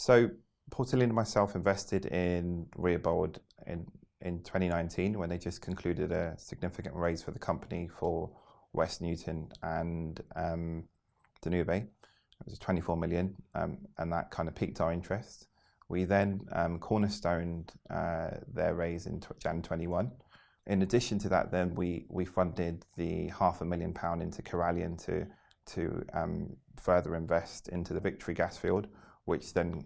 So Portalian and myself invested in Reabold in 2019 when they just concluded a significant raise for the company for West Newton and Danube. It was 24 million, and that kind of piqued our interest. We then cornerstoned their raise in Jan 21. In addition to that, then we funded the £500,000 into Corallian to further invest into the Victory gas field, which then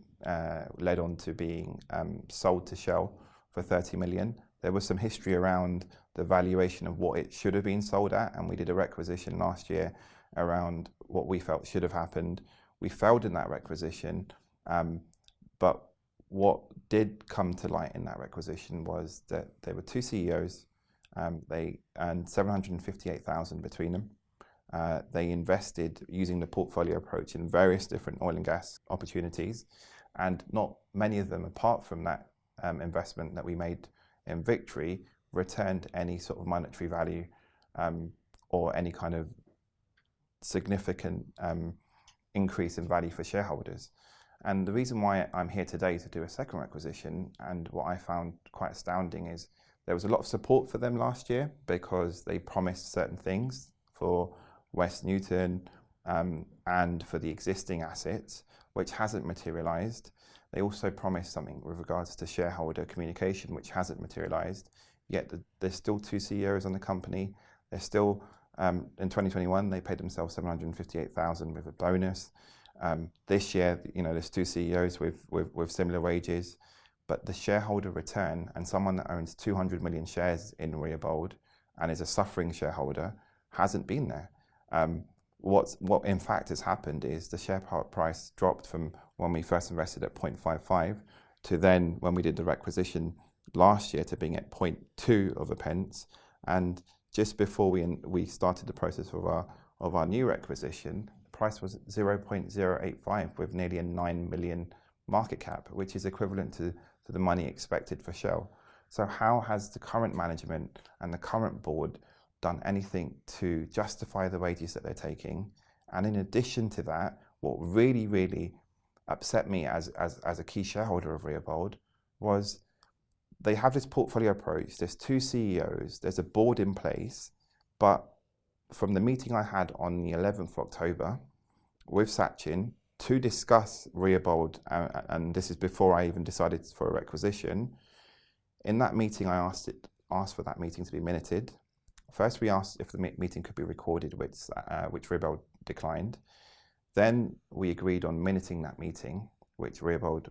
led on to being sold to Shell for 30 million. There was some history around the valuation of what it should have been sold at, and we did a requisition last year around what we felt should have happened. We failed in that requisition, but what did come to light in that requisition was that there were two CEOs. They earned 758,000 between them. They invested using the portfolio approach in various different oil and gas opportunities, and not many of them, apart from that investment that we made in Victory, returned any sort of monetary value or any kind of significant increase in value for shareholders. And the reason why I'm here today to do a second requisition, and what I found quite astounding, is there was a lot of support for them last year because they promised certain things for West Newton and for the existing assets, which hasn't materialised. They also promised something with regards to shareholder communication, which hasn't materialised. Yet there's still two CEOs on the company. They're still, in 2021, they paid themselves 758,000 with a bonus. This year, there's two CEOs with similar wages, but the shareholder return, and someone that owns 200 million shares in Reabold and is a suffering shareholder, hasn't been there. What in fact has happened is the share price dropped from when we first invested at 0.55 to then when we did the requisition last year to being at 0.2 of a pence. And just before we started the process of our new requisition, the price was 0.085 with nearly a 9 million market cap, which is equivalent to the money expected for Shell. So how has the current management and the current board done anything to justify the wages that they're taking? And in addition to that, what really, really upset me as a key shareholder of Reabold was they have this portfolio approach. There's two CEOs, there's a board in place, but from the meeting I had on the 11th of October with Sachin to discuss Reabold, and this is before I even decided for a requisition, in that meeting I asked for that meeting to be minuted. First, we asked if the meeting could be recorded, which Reabold declined. Then we agreed on minuting that meeting, which Reabold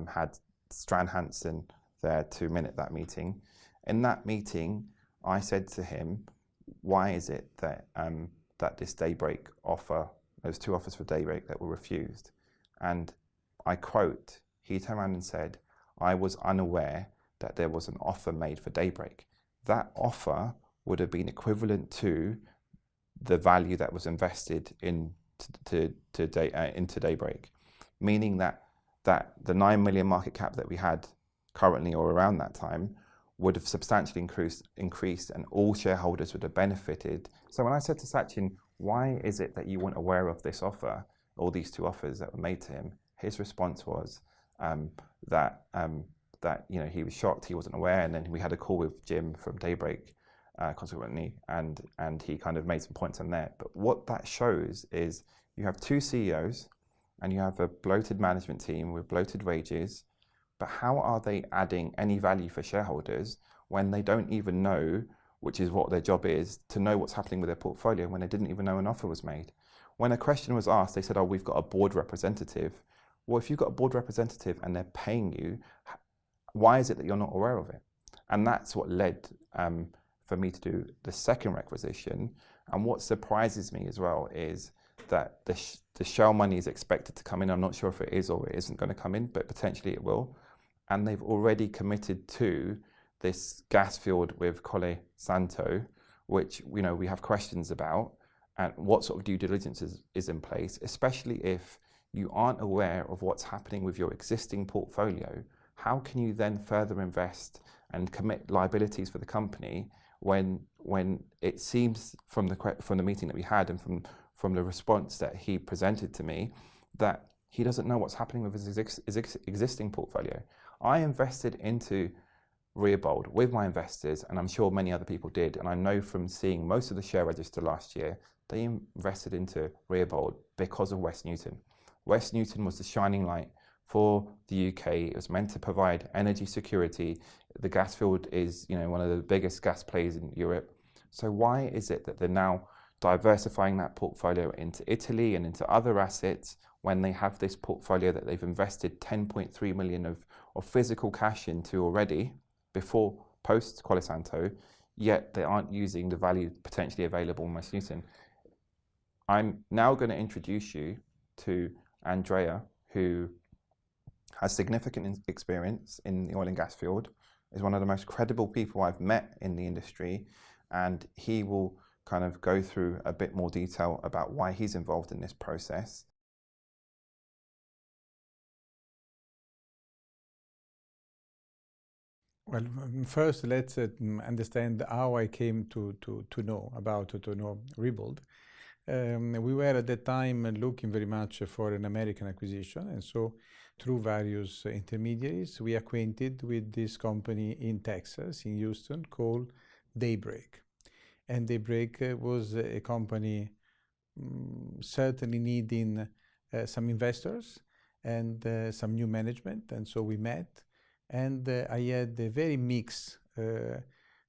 had Strand Hansen there to minute that meeting. In that meeting, I said to him, why is it that that this Daybreak offer, there's two offers for Daybreak that were refused? And I quote, he turned around and said, I was unaware that there was an offer made for Daybreak. That offer would have been equivalent to the value that was invested into Daybreak, meaning that the 9 million market cap that we had currently or around that time would have substantially increased and all shareholders would have benefited. So when I said to Sachin, why is it that you weren't aware of this offer, or these two offers that were made to him, his response was that he was shocked, he wasn't aware, and then we had a call with Jim from Daybreak consequently, and he kind of made some points on that. But what that shows is you have two CEOs and you have a bloated management team with bloated wages, but how are they adding any value for shareholders when they don't even know, which is what their job is, to know what's happening with their portfolio, when they didn't even know an offer was made? When a question was asked, they said, oh, we've got a board representative. Well, if you've got a board representative and they're paying you, why is it that you're not aware of it? And that's what led for me to do the second requisition. And what surprises me as well is that the Shell money is expected to come in. I'm not sure if it is or it isn't going to come in, but potentially it will. And they've already committed to this gas field with Colle Santo, which we have questions about, and what sort of due diligence is in place, especially if you aren't aware of what's happening with your existing portfolio. How can you then further invest and commit liabilities for the company when it seems from the meeting that we had and from the response that he presented to me that he doesn't know what's happening with his existing portfolio. I invested into Reabold with my investors, and I'm sure many other people did, and I know from seeing most of the share register last year, they invested into Reabold because of West Newton. West Newton was the shining light for the UK. It was meant to provide energy security. The gas field is, one of the biggest gas players in Europe. So why is it that they're now diversifying that portfolio into Italy and into other assets when they have this portfolio that they've invested 10.3 million of physical cash into already before post Colasanto, yet they aren't using the value potentially available in West Newton? I'm now going to introduce you to Andrea, who has significant experience in the oil and gas field, is one of the most credible people I've met in the industry, and he will kind of go through a bit more detail about why he's involved in this process. Well, first let's understand how I came to know Reabold. We were at that time looking very much for an American acquisition, and so through various intermediaries, we acquainted with this company in Texas, in Houston, called Daybreak. And Daybreak was a company certainly needing some investors and some new management, and so we met. And I had a very mixed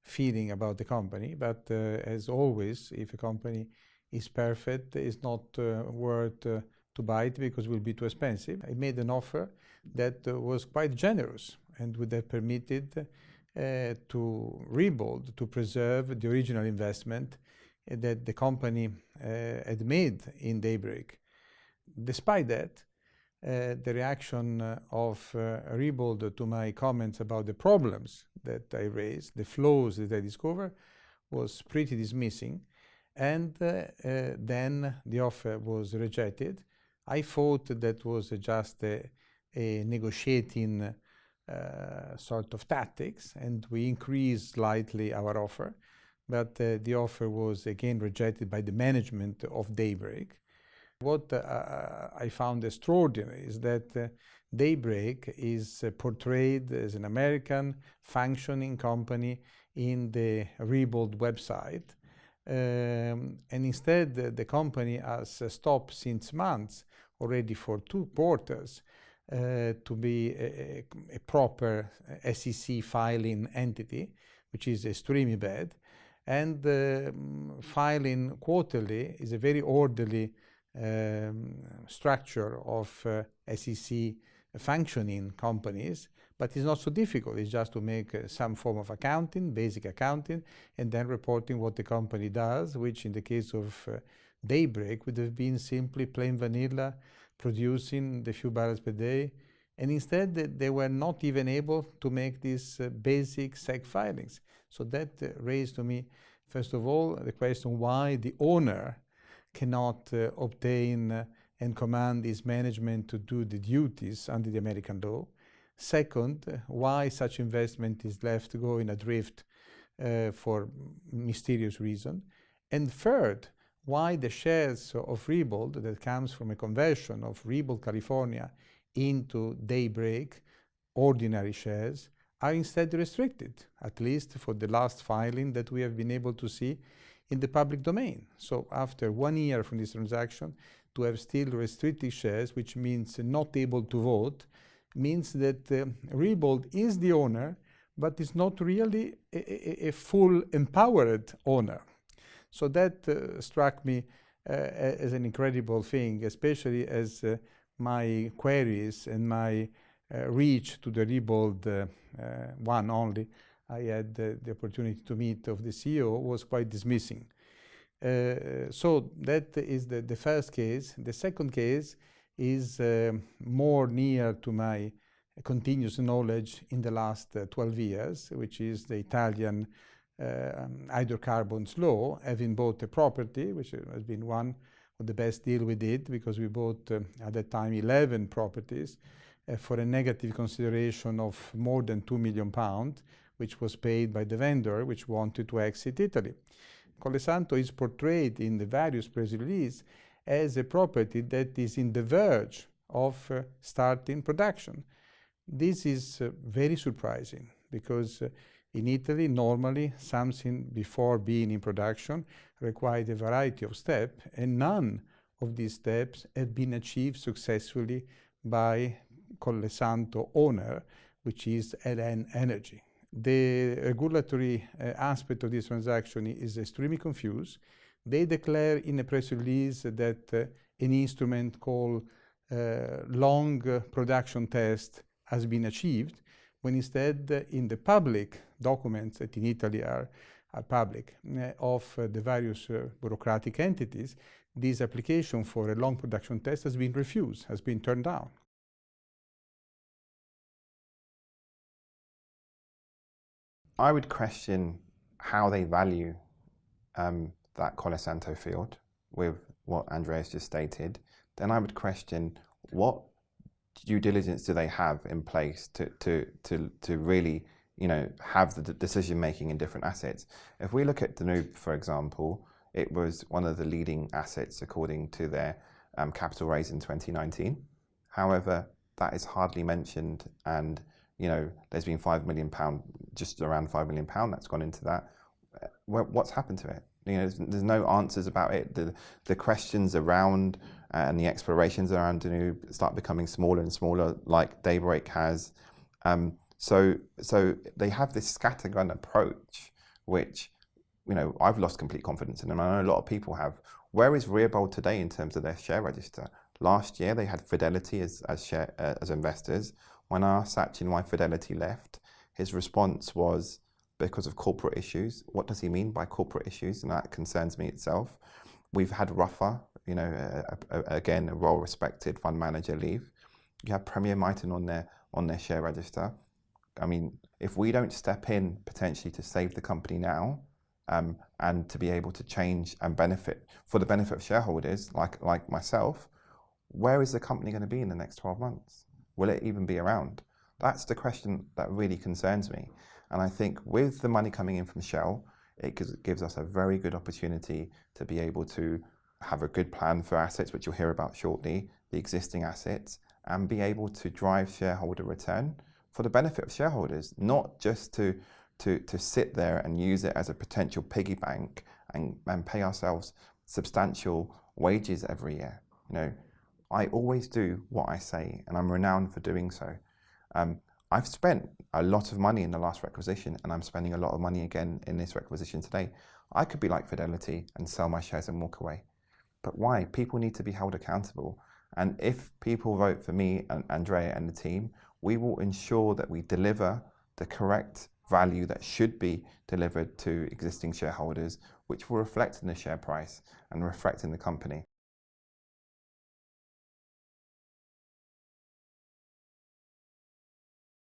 feeling about the company, but as always, if a company is perfect, it's not worth to buy it because it will be too expensive. I made an offer that was quite generous and would have permitted to Reabold to preserve the original investment that the company had made in Daybreak. Despite that, the reaction of Reabold to my comments about the problems that I raised, the flaws that I discovered, was pretty dismissing. And then the offer was rejected. I thought that was just a negotiating sort of tactics, and we increased slightly our offer. But the offer was again rejected by the management of Daybreak. What I found extraordinary is that Daybreak is portrayed as an American functioning company in the Reabold website. And instead, the company has stopped since months, already for 2 quarters, to be a proper SEC filing entity, which is extremely bad. And filing quarterly is a very orderly structure of SEC functioning companies, but it's not so difficult. It's just to make some form of accounting, basic accounting, and then reporting what the company does, which in the case of Daybreak would have been simply plain vanilla, producing the few barrels per day. And instead, they were not even able to make these basic SEC filings. So that raised to me, first of all, the question why the owner cannot obtain and command his management to do the duties under the American law. Second, why such investment is left going adrift for mysterious reason. And third, why the shares of Reabold that comes from a conversion of Reabold California into Daybreak ordinary shares are instead restricted, at least for the last filing that we have been able to see in the public domain. So after 1 year from this transaction, to have still restricted shares, which means not able to vote, means that Reabold is the owner, but is not really a full empowered owner. So that struck me as an incredible thing, especially as my queries and my reach to the Reabold one only I had the opportunity to meet of the CEO was quite dismissing. So that is the first case. The second case is more near to my continuous knowledge in the last 12 years, which is the Italian hydrocarbons law, having bought a property, which has been one of the best deal we did, because we bought at that time 11 properties for a negative consideration of more than £2 million, which was paid by the vendor, which wanted to exit Italy. Colasanto is portrayed in the various press releases as a property that is in the verge of starting production. This is very surprising because in Italy, normally something before being in production required a variety of steps, and none of these steps have been achieved successfully by Collesanto owner, which is LN Energy. The regulatory aspect of this transaction is extremely confused. They declare in a press release that an instrument called long production test has been achieved, when instead in the public documents that in Italy are public of the various bureaucratic entities, this application for a long production test has been refused, has been turned down. I would question how they value that Collesanto field with what Andrea's just stated. Then I would question what due diligence do they have in place to really, you know, have the decision making in different assets. If we look at Danube, for example, it was one of the leading assets according to their capital raise in 2019. However, that is hardly mentioned, and you know, there's been £5 million, just around £5 million that's gone into that. What's happened to it? You know, there's no answers about it. The questions around and the explorations around Danube start becoming smaller and smaller, like Daybreak has. So they have this scattergun approach, which, you know, I've lost complete confidence in, and I know a lot of people have. Where is Reabold today in terms of their share register? Last year they had Fidelity as investors. When I asked Sachin why Fidelity left, his response was because of corporate issues. What does he mean by corporate issues? And that concerns me itself. We've had Ruffer, you know, again, a well-respected fund manager leave. You have Premier Miton on their share register. I mean, if we don't step in potentially to save the company now, and to be able to change and benefit for the benefit of shareholders like myself, where is the company going to be in the next 12 months? Will it even be around? That's the question that really concerns me. And I think with the money coming in from Shell, it gives us a very good opportunity to be able to have a good plan for assets, which you'll hear about shortly, the existing assets, and be able to drive shareholder return for the benefit of shareholders, not just to sit there and use it as a potential piggy bank and pay ourselves substantial wages every year. You know, I always do what I say, and I'm renowned for doing so. I've spent a lot of money in the last requisition, and I'm spending a lot of money again in this requisition today. I could be like Fidelity and sell my shares and walk away. But why? People need to be held accountable. And if people vote for me and Andrea and the team, we will ensure that we deliver the correct value that should be delivered to existing shareholders, which will reflect in the share price and reflect in the company.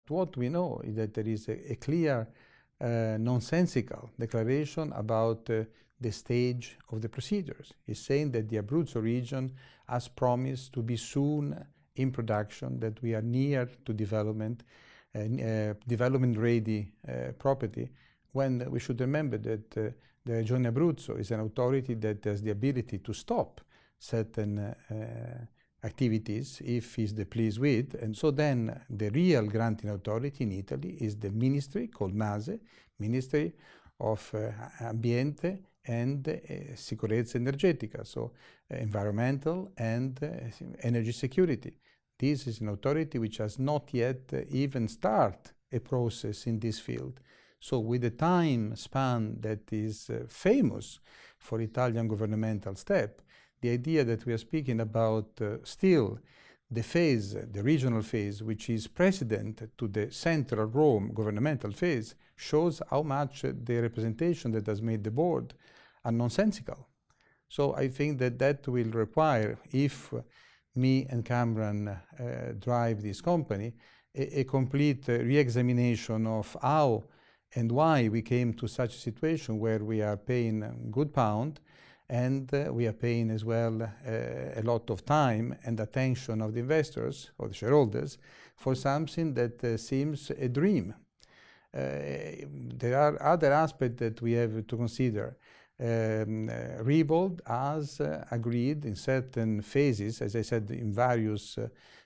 What we know is that there is a clear nonsensical declaration about the stage of the procedures. It's saying that the Abruzzo region has promised to be soon in production, that we are near to development ready property, when we should remember that the Regione Abruzzo is an authority that has the ability to stop certain activities if he's pleased with. And so then the real granting authority in Italy is the ministry called MASE, Ministry of Ambiente and Sicurezza Energetica, so environmental and energy security. This is an authority which has not yet even started a process in this field. So with the time span that is famous for Italian governmental step, the idea that we are speaking about still the phase, the regional phase, which is precedent to the central Rome governmental phase, shows how much the representation that has made the board are nonsensical. So I think that will require, if me and Kamran drive this company, a complete re-examination of how and why we came to such a situation where we are paying good pound, and we are paying as well a lot of time and attention of the investors or the shareholders for something that seems a dream. There are other aspects that we have to consider. Reabold has agreed in certain phases, as I said, in various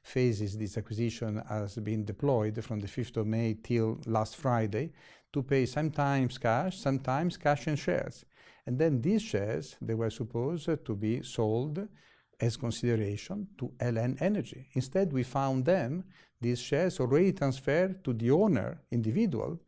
phases this acquisition has been deployed from the 5th of May till last Friday to pay sometimes cash and shares. And then these shares, they were supposed to be sold as consideration to LN Energy. Instead, we found them, these shares, already transferred to the owner, individual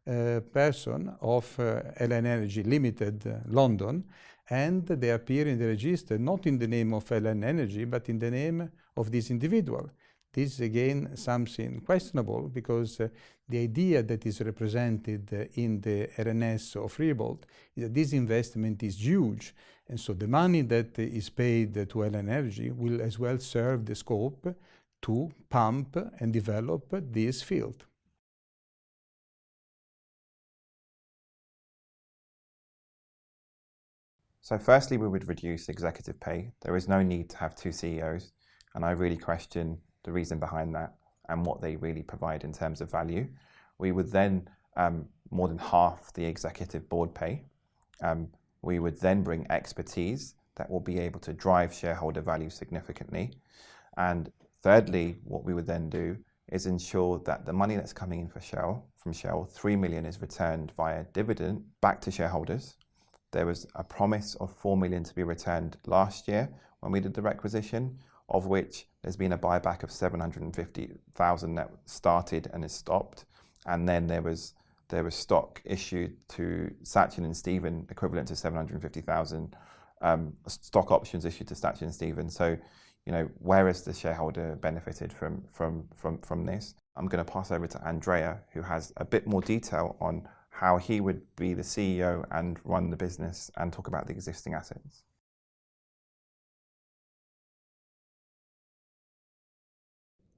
person of LN Energy Limited, London, and they appear in the register not in the name of LN Energy, but in the name of this individual. This is again something questionable, because the idea that is represented in the RNS of Reabold is that this investment is huge, and so the money that is paid to LN Energy will as well serve the scope to pump and develop this field. So firstly, we would reduce executive pay. There is no need to have two CEOs, and I really question the reason behind that and what they really provide in terms of value. We would then more than half the executive board pay. We would then bring expertise that will be able to drive shareholder value significantly. And thirdly, what we would then do is ensure that the money that's coming in from Shell, 3 million, is returned via dividend back to shareholders. There was a promise of 4 million to be returned last year when we did the requisition, of which there's been a buyback of 750,000 that started and is stopped. And then there was stock issued to Sattar and Stephen, equivalent to 750,000 stock options issued to Sattar and Stephen. So, where has the shareholder benefited from this? I'm going to pass over to Andrea, who has a bit more detail on how he would be the CEO and run the business and talk about the existing assets.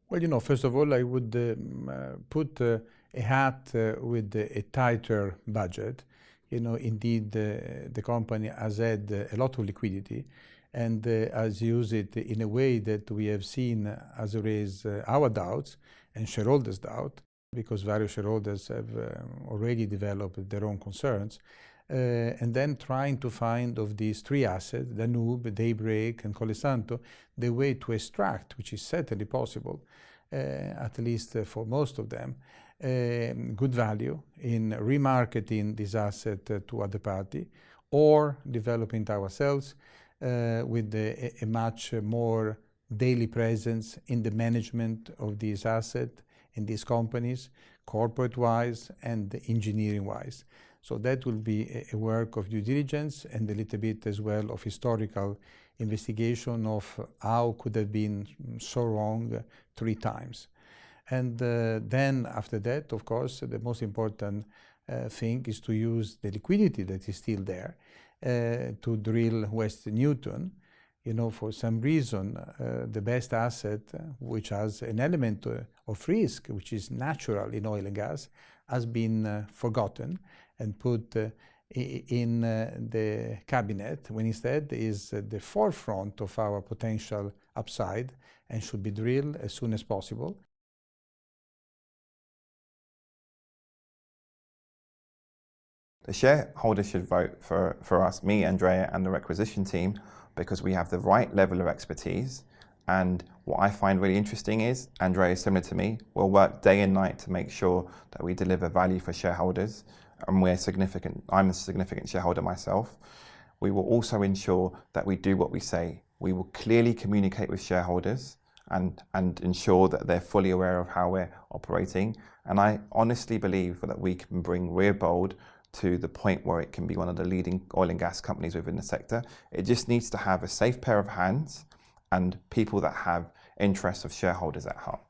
Well, first of all, I would put a hat with a tighter budget. Indeed, the company has had a lot of liquidity and has used it in a way that we have seen has raised our doubts and shareholders' doubt, because various shareholders have already developed their own concerns. And then trying to find of these three assets, Danube, Daybreak, and Colle Santo, the way to extract, which is certainly possible, at least for most of them, good value in remarketing this asset to other party, or developing it ourselves with a much more daily presence in the management of this asset, in these companies, corporate-wise and engineering-wise. So that will be a work of due diligence and a little bit as well of historical investigation of how could have been so wrong 3 times. And then after that, of course, the most important thing is to use the liquidity that is still there to drill West Newton. For some reason, the best asset, which has an element of risk, which is natural in oil and gas, has been forgotten and put in the cabinet, when instead is the forefront of our potential upside and should be drilled as soon as possible. The shareholders should vote for us, me, Andrea, and the requisition team, because we have the right level of expertise. And what I find really interesting is, Andrea is similar to me, we'll work day and night to make sure that we deliver value for shareholders, and I'm a significant shareholder myself. We will also ensure that we do what we say. We will clearly communicate with shareholders and ensure that they're fully aware of how we're operating. And I honestly believe that we can bring Reabold to the point where it can be one of the leading oil and gas companies within the sector. It just needs to have a safe pair of hands and people that have interests of shareholders at heart.